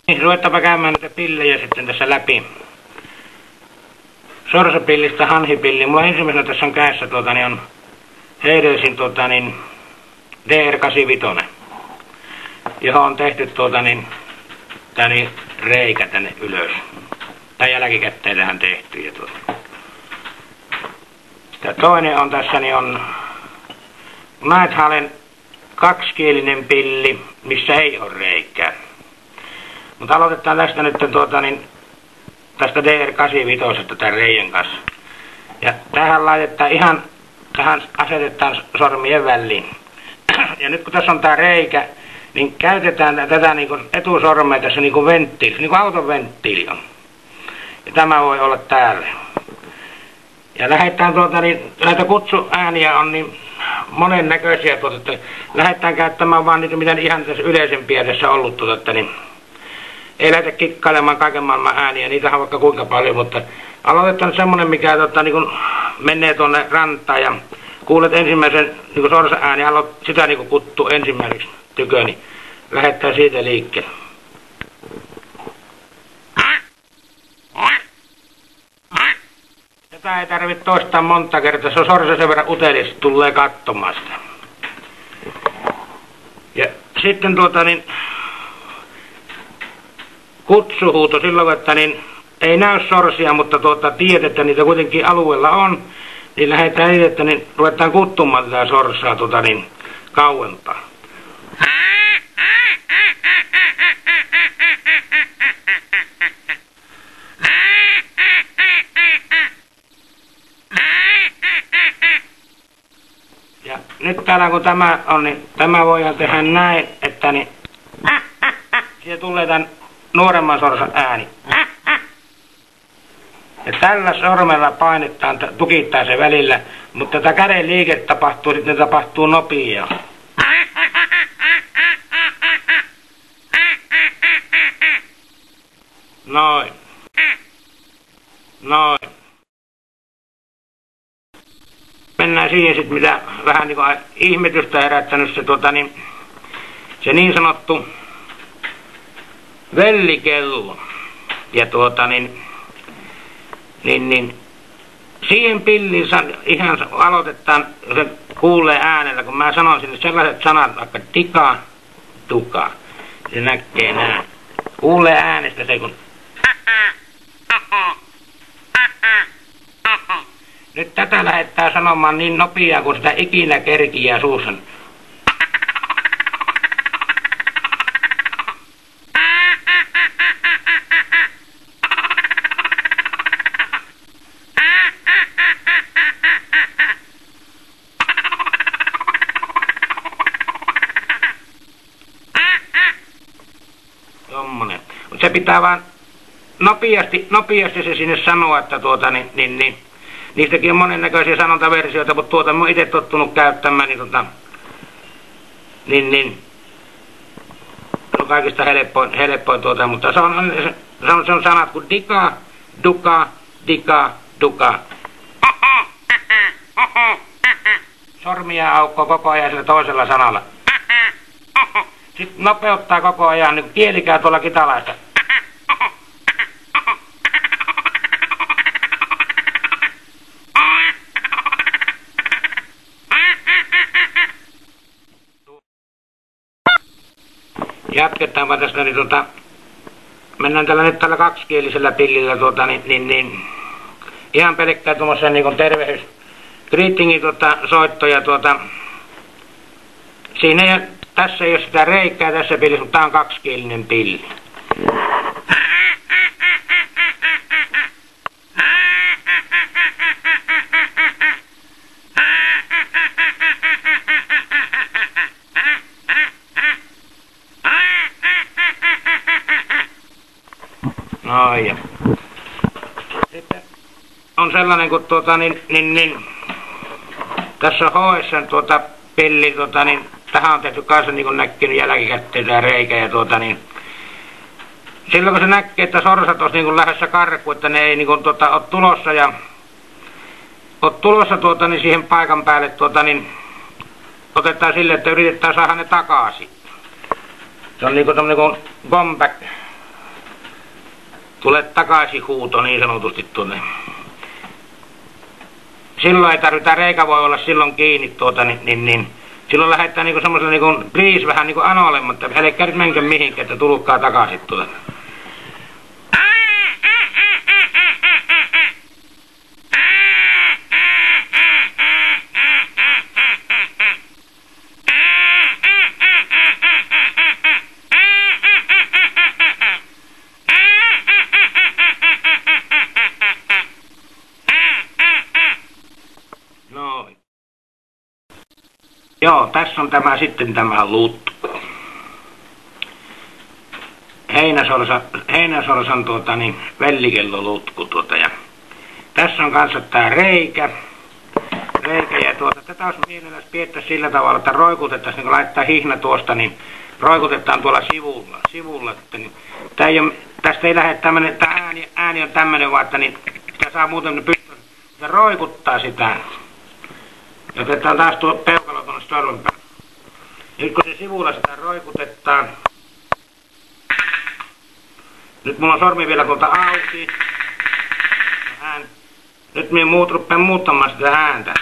Niin, ruvettaanpa käymään näitä pillejä sitten tässä läpi. Sorsapillistä hanhipilli. Mulla ensimmäisenä tässä on kädessä on Heidelsin DR85, johon on tehty tänne reikä tänne ylös. Tai jälkikäteen tähän tehty. Ja toinen on tässä, niin on Nighthawken kaksikielinen pilli, missä ei ole reikää. Mutta aloitetaan tästä nyt tästä DR85 tämän reiän kanssa. Ja tähän laitetaan tähän asetetaan sormien väliin. Ja nyt kun tässä on tää reikä, niin käytetään tätä niinku etusormea tässä niinku venttiili, niinku auton venttiili on. Ja tämä voi olla täällä. Ja lähdetään näitä kutsuääniä on niin monennäköisiä että lähdetään käyttämään vaan niitä, mitä ihan tässä yleisempiä tässä ollut niin ei lähdetä kikkailemaan kaiken maailman ääniä, niitä on vaikka kuinka paljon, mutta aloitetaan semmonen, mikä niin menee tuonne rantaan ja kuulet ensimmäisen niin sorsa ääni, sitä niin kuttu ensimmäiseksi tyköni. Niin lähdetään siitä liikkeelle. Tätä ei tarvitse toistaa monta kertaa, se on sorsa sen verran utelias, tulee katsomaan sitä. Ja sitten kutsuhuuto silloin, että ei näy sorsia, mutta tiedät, että niitä kuitenkin alueella on, niin lähdetään niin, että ruvetaan kuttumaan tätä sorsaa kauempaa. Ja nyt täällä kun tämä on, niin tämä voidaan tehdä näin, että siitä tulee tämän nuoremman sorsan ääni. Ja tällä sormella painetaan, tukittaa se välillä, mutta tätä käden liike tapahtuu nopeaa. Noin. Noin. Mennään siihen sitten, mitä vähän niin kuin ihmetystä herättänyt se niin sanottu vellikello. Ja siihen pilliin ihan aloitetaan, se kuulee äänellä, kun mä sanon sinne sellaiset sanat, vaikka tika, tuka. Se näkee nää. Kuulee äänestä se, kun nyt tätä lähdetään sanomaan niin nopeaa, kun sitä ikinä kerkiää suussa. Tommonen. Mut se pitää vaan nopeasti se sinne sanoa, että niistäkin on monennäköisiä sanontaversioita, mutta mä oon itse tottunut käyttämään, se on kaikista helppoin mutta se on sanat kuin dika, duka, dika, duka. Sormia aukkoo koko ajan sillä toisella sanalla. Sitten nopeuttaa koko ajan, niin kieli käy tuolla kitalaista. Jatketaanpa tästä, mennään tällä kaksikielisellä pillillä, ihan pelkkää tuommoisen tervehdys. Greetingin soittoja, siinä tässä ei ole sitä reikää tässä pillissä, mutta tää on kaksikielinen pilli. Ai ja. Sitten on sellainen kun tässä on HS pilli tähän on tehty kanssa niin näkkinyt jälkikäteen tää reikä ja silloin kun se näkee, että sorsat olisi niin lähdössä karkuun, että ne ei ole tulossa ja siihen paikan päälle otetaan sille, että yritetään saada ne takaisin. Se on niin kuin comeback tulee takaisin huuto niin sanotusti tuonne. Silloin ei tarvita, reikä voi olla silloin kiinni niin silloin lähdetään niinku semmosella niinku please vähän niinku anoilematta, älkää nyt menkö mihinkään, että tulkaa takaisin No. Joo, tässä on sitten tämä lutku. Heinäsorsan vellikellolutku ja tässä on kanssa tää reikä ja tätä olisi mielellänsä pidettäisiin sillä tavalla, että roikutettaisiin, niin kun laittaa hihna tuosta, niin roikutetaan tuolla sivulla että niin, tästä ei lähde tämmönen, tää ääni on tämmönen vaan, että niin sitä saa muuten pystyä, se roikuttaa sitä. Ja otetaan taas tuo peukalo tuonne sormen päälle. Nyt kun se sivulla sitä roikutetaan. Nyt mulla on sormi vielä tuolta auki. Nyt minä rupean muuttamaan sitä ääntä.